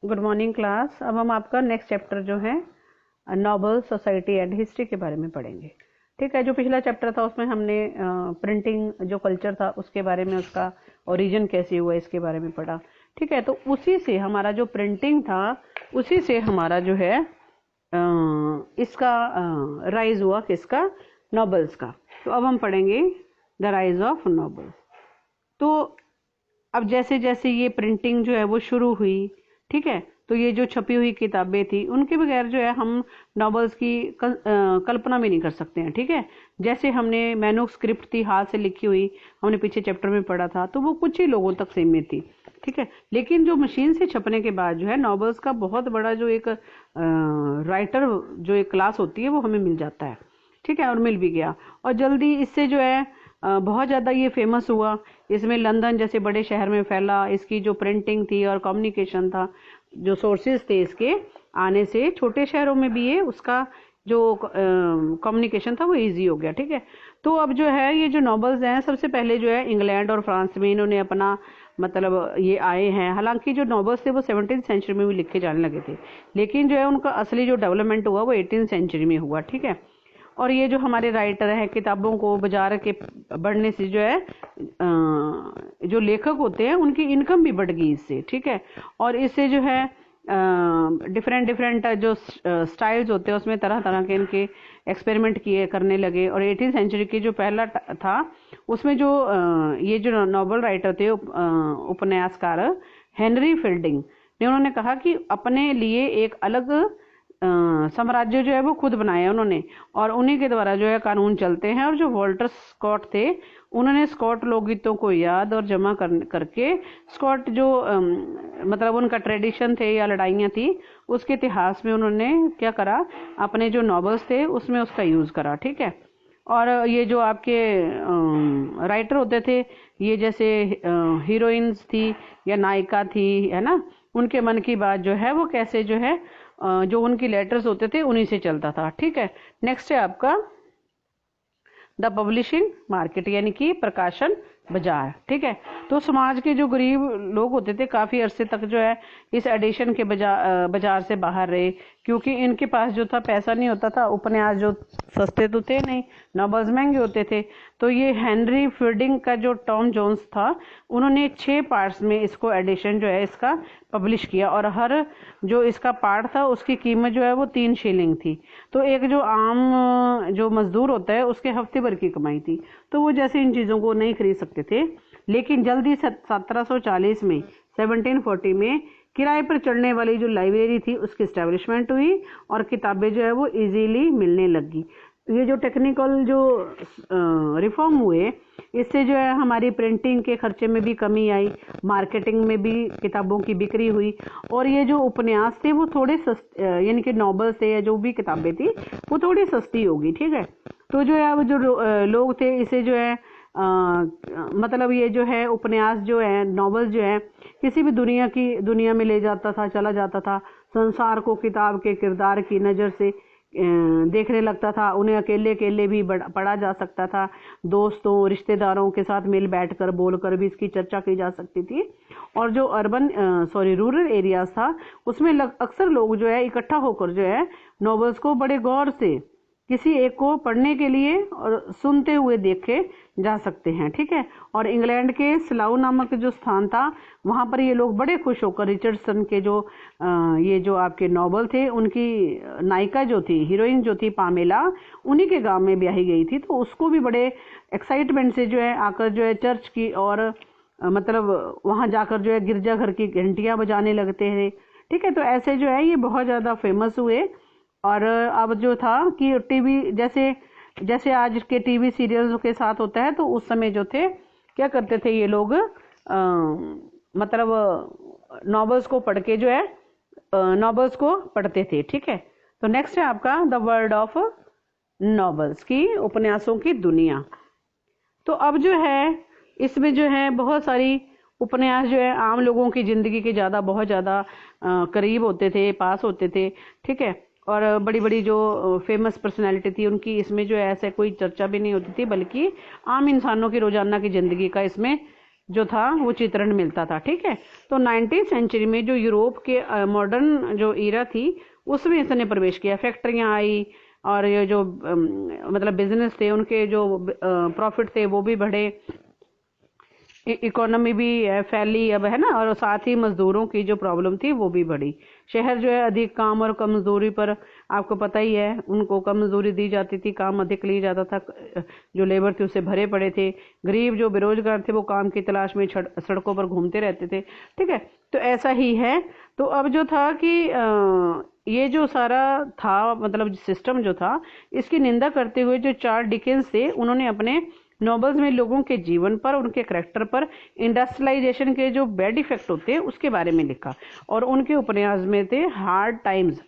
Good morning class. अब हम आपका नेक्स्ट चैप्टर जो है नॉबल सोसाइटी एंड हिस्ट्री के बारे में पढ़ेंगे। ठीक है, जो पिछला चैप्टर था उसमें हमने प्रिंटिंग जो कल्चर था उसके बारे में, उसका ओरिजिन कैसे हुआ इसके बारे में पढ़ा। ठीक है, तो उसी से हमारा जो प्रिंटिंग था उसी से हमारा जो है इसका राइज हुआ, किसका? नॉबल्स का। तो अब हम पढ़ेंगे द राइज ऑफ नॉबल्स। तो अब जैसे जैसे ये प्रिंटिंग जो है वो शुरू हुई, ठीक है, तो ये जो छपी हुई किताबें थी उनके बगैर जो है हम नॉवेल्स की कल्पना भी नहीं कर सकते हैं। ठीक है, जैसे हमने मैन्युस्क्रिप्ट थी हाथ से लिखी हुई, हमने पीछे चैप्टर में पढ़ा था, तो वो कुछ ही लोगों तक सीमित थी। ठीक है, लेकिन जो मशीन से छपने के बाद जो है नॉवेल्स का बहुत बड़ा जो एक राइटर जो एक क्लास होती है वो हमें मिल जाता है। ठीक है, और मिल भी गया, और जल्दी इससे जो है बहुत ज़्यादा ये फेमस हुआ। इसमें लंदन जैसे बड़े शहर में फैला। इसकी जो प्रिंटिंग थी और कम्युनिकेशन था, जो सोर्सेज थे इसके आने से छोटे शहरों में भी ये उसका जो कम्युनिकेशन था वो इजी हो गया। ठीक है, तो अब जो है ये जो नॉवेल्स हैं सबसे पहले जो है इंग्लैंड और फ्रांस में इन्होंने अपना मतलब ये आए हैं। हालांकि जो नॉवेल्स थे वो 17th सेंचुरी में भी लिखे जाने लगे थे, लेकिन जो है उनका असली जो डेवलपमेंट हुआ वो 18th सेंचुरी में हुआ। ठीक है, और ये जो हमारे राइटर हैं, किताबों को बाजार के बढ़ने से जो है जो लेखक होते हैं उनकी इनकम भी बढ़ गई इससे। ठीक है, और इससे जो है डिफरेंट डिफरेंट जो स्टाइल्स होते हैं उसमें तरह तरह के इनके एक्सपेरिमेंट किए करने लगे। और 18th सेंचुरी की जो पहला था उसमें जो ये जो नॉवल राइटर थे, उपन्यासकार हेनरी फील्डिंग ने, उन्होंने कहा कि अपने लिए एक अलग साम्राज्य जो है वो खुद बनाया उन्होंने, और उन्हीं के द्वारा जो है कानून चलते हैं। और जो वॉल्टर स्कॉट थे उन्होंने स्कॉट लोकगीतों को याद और जमा करके स्कॉट जो मतलब उनका ट्रेडिशन थे या लड़ाइयाँ थी उसके इतिहास में उन्होंने क्या करा, अपने जो नॉवेल्स थे उसमें उसका यूज़ करा। ठीक है, और ये जो आपके राइटर होते थे, ये जैसे हीरोइंस थी या नायिका थी, है ना, उनके मन की बात जो है वो कैसे जो है जो उनकी लेटर्स होते थे उन्हीं से चलता था। ठीक है, नेक्स्ट है आपका द पब्लिशिंग मार्केट, यानी कि प्रकाशन बाजार। ठीक है, तो समाज के जो गरीब लोग होते थे काफ़ी अरसे तक जो है इस एडिशन के बाजार से बाहर रहे, क्योंकि इनके पास जो था पैसा नहीं होता था। उपन्यास जो सस्ते तो थे नहीं, नॉवेल्स महंगे होते थे। तो ये हेनरी फील्डिंग का जो टॉम जोन्स था, उन्होंने 6 पार्ट्स में इसको एडिशन जो है इसका पब्लिश किया, और हर जो इसका पार्ट था उसकी कीमत जो है वो 3 शिलिंग थी। तो एक जो आम जो मजदूर होता है उसके हफ्ते भर की कमाई थी, तो वो जैसे इन चीज़ों को नहीं खरीद सकते थे। लेकिन जल्दी 1740 में 1740 में किराए पर चढ़ने वाली जो लाइब्रेरी थी उसकी इस्टेब्लिशमेंट हुई, और किताबें जो है वो इजीली मिलने लगी। ये जो टेक्निकल जो रिफॉर्म हुए, इससे जो है हमारी प्रिंटिंग के खर्चे में भी कमी आई, मार्केटिंग में भी किताबों की बिक्री हुई, और ये जो उपन्यास थे वो थोड़े यानी कि नॉवेल्स थे या जो भी किताबें थी वो थोड़ी सस्ती होगी। ठीक है, तो जो है अब जो लोग थे इसे जो है मतलब ये जो है उपन्यास जो है, नॉवेल जो है, किसी भी दुनिया में ले जाता था, चला जाता था। संसार को किताब के किरदार की नज़र से देखने लगता था। उन्हें अकेले अकेले भी पढ़ा जा सकता था, दोस्तों रिश्तेदारों के साथ मिल बैठकर बोलकर भी इसकी चर्चा की जा सकती थी। और जो रूरल एरियाज था उसमें अक्सर लोग जो है इकट्ठा होकर जो है नॉवेल्स को बड़े गौर से किसी एक को पढ़ने के लिए और सुनते हुए देखे जा सकते हैं। ठीक है, और इंग्लैंड के स्लाउ नामक जो स्थान था वहाँ पर ये लोग बड़े खुश होकर रिचर्डसन के जो ये जो आपके नॉवल थे, उनकी नायिका जो थी, हीरोइन जो थी पामेला, उन्हीं के गांव में ब्याही गई थी, तो उसको भी बड़े एक्साइटमेंट से जो है आकर जो है चर्च की और मतलब वहाँ जाकर जो है गिरजाघर की घंटियाँ बजाने लगते हैं। ठीक है, तो ऐसे जो है ये बहुत ज़्यादा फेमस हुए। और अब जो था कि टीवी जैसे जैसे आज के टीवी सीरियल्स के साथ होता है, तो उस समय जो थे क्या करते थे ये लोग मतलब नॉवेल्स को पढ़ के जो है नॉवेल्स को पढ़ते थे। ठीक है, तो नेक्स्ट है आपका द वर्ल्ड ऑफ नॉवेल्स की, उपन्यासों की दुनिया। तो अब जो है इसमें जो है बहुत सारी उपन्यास जो है आम लोगों की ज़िंदगी के ज़्यादा बहुत ज़्यादा करीब होते थे, पास होते थे। ठीक है, और बड़ी बड़ी जो फेमस पर्सनालिटी थी उनकी इसमें जो है ऐसे कोई चर्चा भी नहीं होती थी, बल्कि आम इंसानों की रोज़ाना की ज़िंदगी का इसमें जो था वो चित्रण मिलता था। ठीक है, तो 19वीं सेंचुरी में जो यूरोप के मॉडर्न जो ईरा थी उसमें इसने प्रवेश किया। फैक्ट्रियां आई और ये जो मतलब बिजनेस थे उनके जो प्रॉफिट थे वो भी बढ़े, इकोनॉमी भी फैली अब, है ना, और साथ ही मजदूरों की जो प्रॉब्लम थी वो भी बढ़ी। शहर जो है अधिक काम और कम मजदूरी पर, आपको पता ही है, उनको कम मजदूरी दी जाती थी, काम अधिक लिया जाता था, जो लेबर थे उससे भरे पड़े थे। गरीब जो बेरोजगार थे वो काम की तलाश में सड़कों पर घूमते रहते थे। ठीक है, तो ऐसा ही है। तो अब जो था कि ये जो सारा था मतलब सिस्टम जो था, इसकी निंदा करते हुए जो चार्ल्स डिकेंस थे उन्होंने अपने नॉवेल्स में लोगों के जीवन पर, उनके करैक्टर पर इंडस्ट्रियलाइजेशन के जो बैड इफेक्ट होते हैं उसके बारे में लिखा। और उनके उपन्यास में थे हार्ड टाइम्स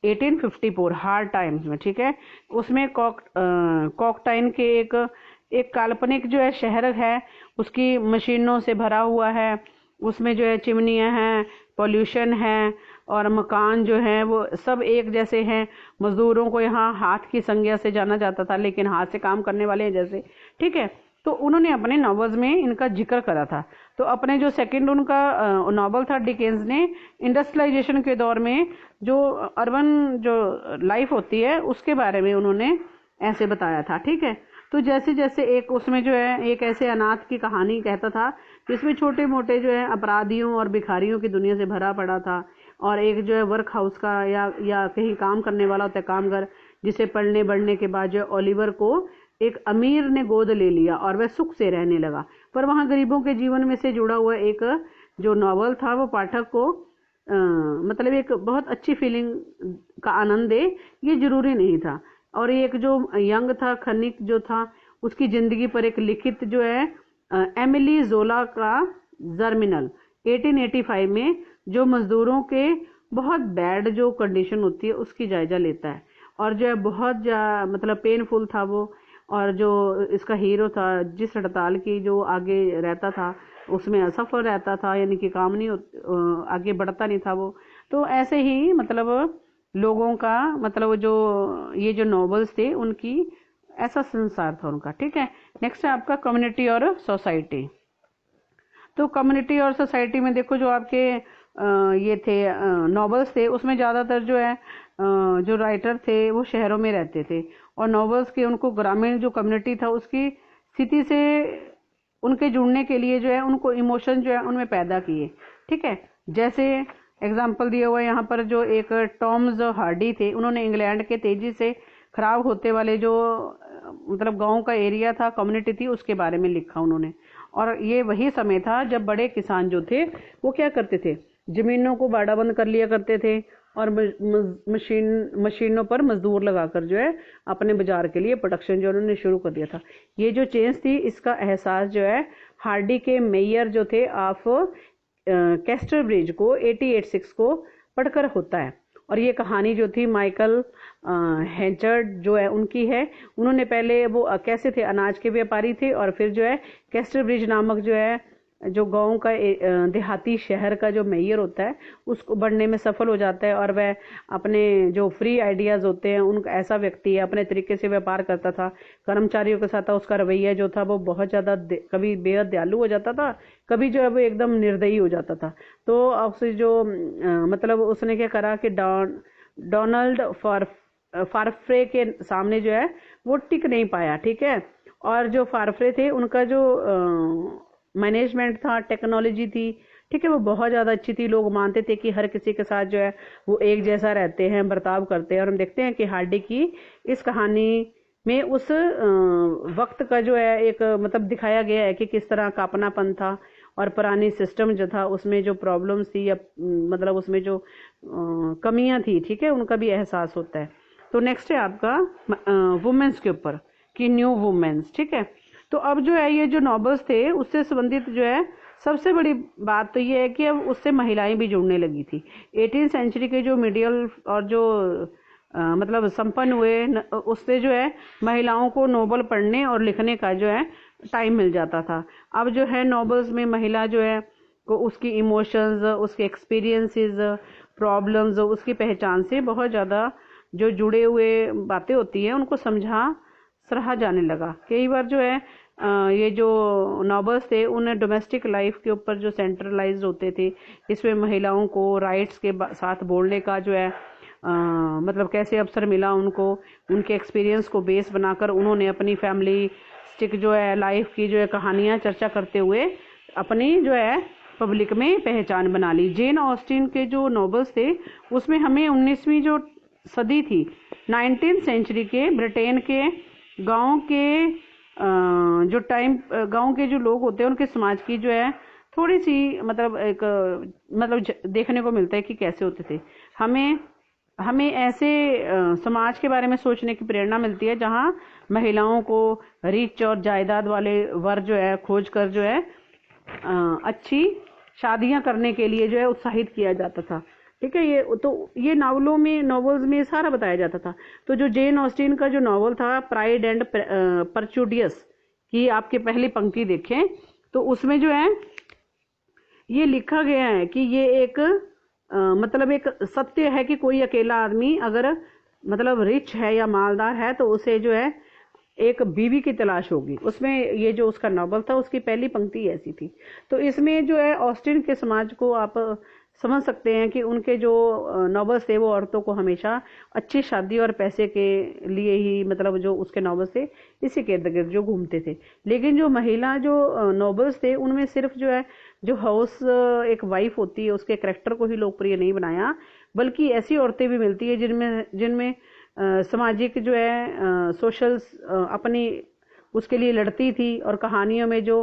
1854, हार्ड टाइम्स में, ठीक है, उसमें कॉकटाइन के एक काल्पनिक जो है शहर है, उसकी मशीनों से भरा हुआ है, उसमें जो है चिमनियां हैं, पॉल्यूशन है, और मकान जो है वो सब एक जैसे हैं। मजदूरों को यहाँ हाथ की संज्ञा से जाना जाता था, लेकिन हाथ से काम करने वाले हैं जैसे। ठीक है, तो उन्होंने अपने नॉवेल्स में इनका जिक्र करा था। तो अपने जो सेकंड उनका नॉवेल था डिकेंस ने, इंडस्ट्रियलाइजेशन के दौर में जो अर्बन जो लाइफ होती है उसके बारे में उन्होंने ऐसे बताया था। ठीक है, तो जैसे जैसे एक उसमें जो है एक ऐसे अनाथ की कहानी कहता था जिसमें छोटे मोटे जो है अपराधियों और भिखारियों की दुनिया से भरा पड़ा था, और एक जो है वर्क हाउस का या कहीं काम करने वाला होता है कामगार, जिसे पढ़ने बढ़ने के बाद जो ओलिवर को एक अमीर ने गोद ले लिया और वह सुख से रहने लगा। पर वहाँ गरीबों के जीवन में से जुड़ा हुआ एक जो नॉवल था वो पाठक को मतलब एक बहुत अच्छी फीलिंग का आनंद दे, ये जरूरी नहीं था। और एक जो यंग था, खनिक जो था, उसकी जिंदगी पर एक लिखित जो है एमिली जोला का जर्मिनल 1885 में जो मजदूरों के बहुत बैड जो कंडीशन होती है उसकी जायजा लेता है, और जो है बहुत मतलब पेनफुल था वो। और जो इसका हीरो था, जिस हड़ताल की जो आगे रहता था उसमें असफल रहता था, यानी कि काम नहीं आगे बढ़ता नहीं था वो। तो ऐसे ही मतलब लोगों का मतलब जो ये जो नॉवेल्स थे उनकी ऐसा संसार था उनका। ठीक है, नेक्स्ट है आपका कम्युनिटी और सोसाइटी। तो कम्युनिटी और सोसाइटी में देखो जो आपके ये थे नॉवेल्स थे उसमें ज़्यादातर जो है जो राइटर थे वो शहरों में रहते थे, और नॉवेल्स के उनको ग्रामीण जो कम्युनिटी था उसकी स्थिति से उनके जुड़ने के लिए जो है उनको इमोशन जो है उनमें पैदा किए। ठीक है, जैसे एग्जाम्पल दिया हुआ है यहाँ पर, जो एक टॉम्स हार्डी थे, उन्होंने इंग्लैंड के तेजी से खराब होते वाले जो मतलब गांव का एरिया था, कम्युनिटी थी, उसके बारे में लिखा उन्होंने। और ये वही समय था जब बड़े किसान जो थे वो क्या करते थे, जमीनों को बाड़ाबंद कर लिया करते थे, और मशीनों पर मजदूर लगाकर जो है अपने बाजार के लिए प्रोडक्शन जो उन्होंने शुरू कर दिया था। ये जो चेंज थी इसका एहसास जो है हार्डी के मेयर जो थे ऑफ कैस्टरब्रिज को 1886 को पढ़कर होता है। और ये कहानी जो थी माइकल हेंचर्ड जो है उनकी है। उन्होंने पहले वो कैसे थे, अनाज के व्यापारी थे, और फिर जो है कैस्टरब्रिज नामक जो है जो गांव का देहाती शहर का जो मेयर होता है उसको बढ़ने में सफल हो जाता है, और वह अपने जो फ्री आइडियाज होते हैं उनका ऐसा व्यक्ति है, अपने तरीके से व्यापार करता था कर्मचारियों के साथ। उसका रवैया जो था वो बहुत ज़्यादा कभी बेहद दयालु हो जाता था, कभी जो है वो एकदम निर्दयी हो जाता था। तो उससे जो मतलब उसने क्या करा कि डोनाल्ड फारफ्रे के सामने जो है वो टिक नहीं पाया। ठीक है, और जो फारफ्रे थे उनका जो मैनेजमेंट था, टेक्नोलॉजी थी, ठीक है, वो बहुत ज़्यादा अच्छी थी। लोग मानते थे कि हर किसी के साथ जो है वो एक जैसा रहते हैं, बर्ताव करते हैं। और हम देखते हैं कि हार्डी की इस कहानी में उस वक्त का जो है एक मतलब दिखाया गया है कि किस तरह का अपनापन था, और पुरानी सिस्टम जो था उसमें जो प्रॉब्लम्स थी या मतलब उसमें जो कमियां थी, ठीक है, उनका भी एहसास होता है। तो नेक्स्ट है आपका वुमेन्स के ऊपर कि न्यू वुमेन्स। ठीक है, तो अब जो है ये जो नॉवेल्स थे उससे संबंधित जो है सबसे बड़ी बात तो ये है कि अब उससे महिलाएं भी जुड़ने लगी थी। 18वीं सेंचुरी के जो मीडियल और जो मतलब संपन्न हुए उससे जो है महिलाओं को नोवेल पढ़ने और लिखने का जो है टाइम मिल जाता था। अब जो है नॉवेल्स में महिला जो है को उसकी इमोशंस, उसके एक्सपीरियंसेस, प्रॉब्लम्स, उसकी पहचान से बहुत ज़्यादा जो जुड़े हुए बातें होती हैं उनको सराहा जाने लगा। कई बार जो है ये जो नॉवेल्स थे उन्हें डोमेस्टिक लाइफ के ऊपर जो सेंट्रलाइज्ड होते थे, इसमें महिलाओं को राइट्स के साथ बोलने का जो है मतलब कैसे अवसर मिला उनको, उनके एक्सपीरियंस को बेस बनाकर उन्होंने अपनी फैमिली स्टिक जो है लाइफ की जो है कहानियाँ चर्चा करते हुए अपनी जो है पब्लिक में पहचान बना ली। जेन ऑस्टिन के जो नॉवेल्स थे उसमें हमें 19वीं जो सदी थी, 19th सेंचुरी के ब्रिटेन के गांव के जो टाइम गांव के जो लोग होते हैं उनके समाज की जो है थोड़ी सी मतलब एक मतलब देखने को मिलता है कि कैसे होते थे। हमें ऐसे समाज के बारे में सोचने की प्रेरणा मिलती है जहां महिलाओं को रिच और जायदाद वाले वर जो है खोज कर जो है अच्छी शादियां करने के लिए जो है उत्साहित किया जाता था। ठीक है, ये नॉवेल्स में सारा बताया जाता था। तो जो जेन ऑस्टिन का जो नॉवल था प्राइड एंड परचुडियस की आपके पहली पंक्ति देखें तो उसमें जो है ये लिखा गया है कि ये एक मतलब एक सत्य है कि कोई अकेला आदमी अगर मतलब रिच है या मालदार है तो उसे जो है एक बीवी की तलाश होगी। उसमें ये जो उसका नॉवल था उसकी पहली पंक्ति ऐसी थी। तो इसमें जो है ऑस्टिन के समाज को आप समझ सकते हैं कि उनके जो नॉवेल्स थे वो औरतों को हमेशा अच्छी शादी और पैसे के लिए ही मतलब जो उसके नॉवेल्स थे इसी के इर्द गिर्द जो घूमते थे। लेकिन जो महिला जो नॉवेल्स थे उनमें सिर्फ जो है जो हाउस एक वाइफ होती है उसके कैरेक्टर को ही लोकप्रिय नहीं बनाया, बल्कि ऐसी औरतें भी मिलती है जिनमें सामाजिक जो है सोशल अपनी उसके लिए लड़ती थी और कहानियों में जो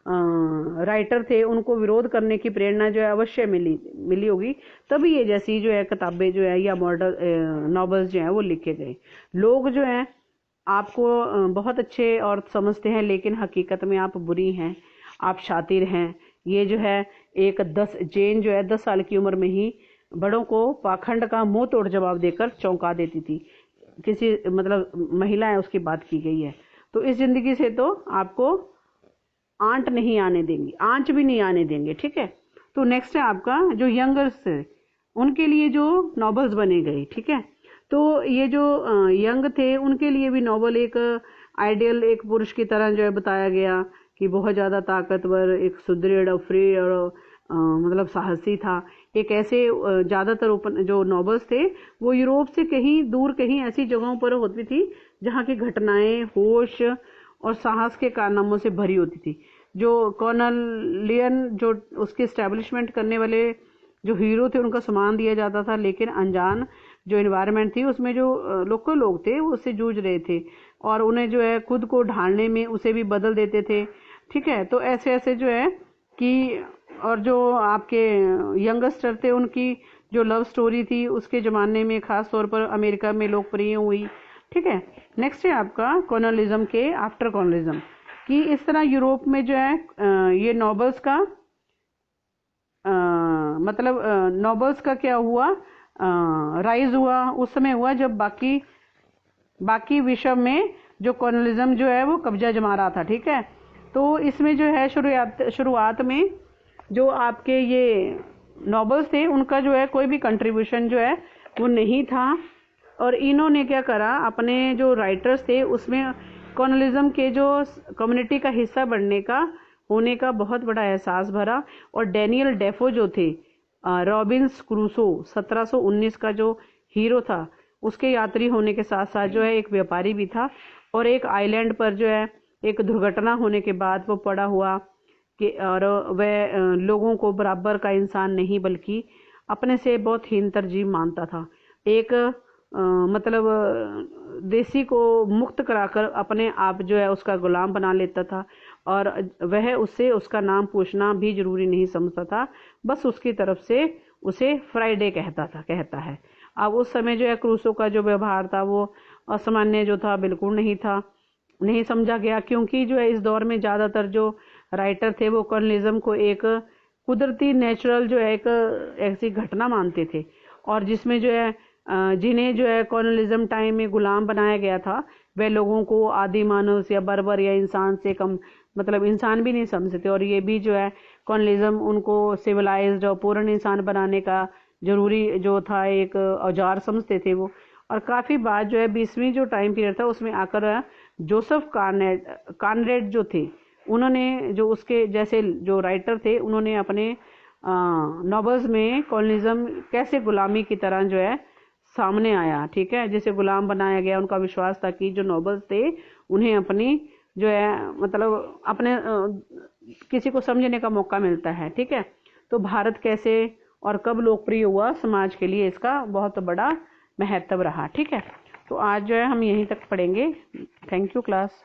राइटर थे उनको विरोध करने की प्रेरणा जो है अवश्य मिली होगी, तभी ये जैसी जो है किताबें जो है या मॉडल नॉवेल्स जो है वो लिखे गए। लोग जो हैं आपको बहुत अच्छे और समझते हैं लेकिन हकीकत में आप बुरी हैं, आप शातिर हैं। ये जो है जेन जो है 10 साल की उम्र में ही बड़ों को पाखंड का मुंह तोड़ जवाब देकर चौंका देती थी। किसी मतलब महिला है उसकी बात की गई है। तो इस जिंदगी से तो आपको आंच भी नहीं आने देंगे। ठीक है, तो नेक्स्ट है आपका जो यंगर्स है उनके लिए जो नॉवेल्स बने गए। ठीक है, तो ये जो यंग थे उनके लिए भी नॉवल एक आइडियल एक पुरुष की तरह जो है बताया गया कि बहुत ज़्यादा ताकतवर, एक सुदृढ़ और फ्री और मतलब साहसी था। एक ऐसे ज़्यादातर जो नॉवेल्स थे वो यूरोप से कहीं दूर कहीं ऐसी जगहों पर होती थी जहाँ की घटनाएं होश और साहस के कारनामों से भरी होती थी। जो कॉर्नेलियन जो उसके एस्टेब्लिशमेंट करने वाले जो हीरो थे उनका सम्मान दिया जाता था, लेकिन अनजान जो इन्वायरमेंट थी उसमें जो लोकल लोग थे वो उससे जूझ रहे थे और उन्हें जो है खुद को ढालने में उसे भी बदल देते थे। ठीक है, तो ऐसे ऐसे जो है कि और जो आपके यंगस्टर थे उनकी जो लव स्टोरी थी उसके ज़माने में ख़ास तौर पर अमेरिका में लोकप्रिय हुई। ठीक है, नेक्स्ट है आपका कॉलोनिज्म के आफ्टर कॉलोनिज्म कि इस तरह यूरोप में जो है ये नॉवेल्स का मतलब नॉवेल्स का क्या हुआ राइज हुआ उस समय हुआ जब बाकी विश्व में जो कॉलोनिज्म जो है वो कब्जा जमा रहा था। ठीक है, तो इसमें जो है शुरुआत में जो आपके ये नॉवेल्स थे उनका जो है कोई भी कंट्रीब्यूशन जो है वो नहीं था और इन्होंने क्या करा अपने जो राइटर्स थे उसमें कॉलोनिज्म के जो कम्युनिटी का हिस्सा होने का बहुत बड़ा एहसास भरा। और डैनियल डेफो जो थे रॉबिन्स क्रूसो 1719 का जो हीरो था उसके यात्री होने के साथ साथ जो है एक व्यापारी भी था और एक आइलैंड पर जो है एक दुर्घटना होने के बाद वो पड़ा हुआ कि और वह लोगों को बराबर का इंसान नहीं बल्कि अपने से बहुत हीन तरजीह मानता था। एक मतलब देसी को मुक्त कराकर अपने आप जो है उसका गुलाम बना लेता था और वह उससे उसका नाम पूछना भी जरूरी नहीं समझता था, बस उसकी तरफ से उसे फ्राइडे कहता है। अब उस समय जो है क्रूसो का जो व्यवहार था वो असामान्य जो था बिल्कुल नहीं समझा गया, क्योंकि जो है इस दौर में ज़्यादातर जो राइटर थे वो कॉलोनिज्म को एक कुदरती नेचुरल जो है एक ऐसी घटना मानते थे और जिसमें जो है जिन्हें जो है कॉलोनिज्म टाइम में गुलाम बनाया गया था वह लोगों को आदि मानव या बर्बर या इंसान से कम मतलब इंसान भी नहीं समझते और ये भी जो है कॉलोनिज्म उनको सिविलाइज्ड और पूर्ण इंसान बनाने का जरूरी जो था एक औजार समझते थे वो। और काफ़ी बात जो है 20वीं जो टाइम पीरियड था उसमें आकर जोसेफ कॉनरेड जो थे, उन्होंने जो उसके जैसे जो राइटर थे, उन्होंने अपने नॉवेल्स में कॉलोनिज्म कैसे गुलामी की तरह जो है सामने आया, ठीक है, जैसे गुलाम बनाया गया। उनका विश्वास था कि जो नॉवेल्स थे उन्हें अपनी जो है मतलब अपने किसी को समझने का मौका मिलता है, ठीक है। तो भारत कैसे और कब लोकप्रिय हुआ, समाज के लिए इसका बहुत बड़ा महत्व रहा, ठीक है। तो आज जो है हम यहीं तक पढ़ेंगे। Thank you class.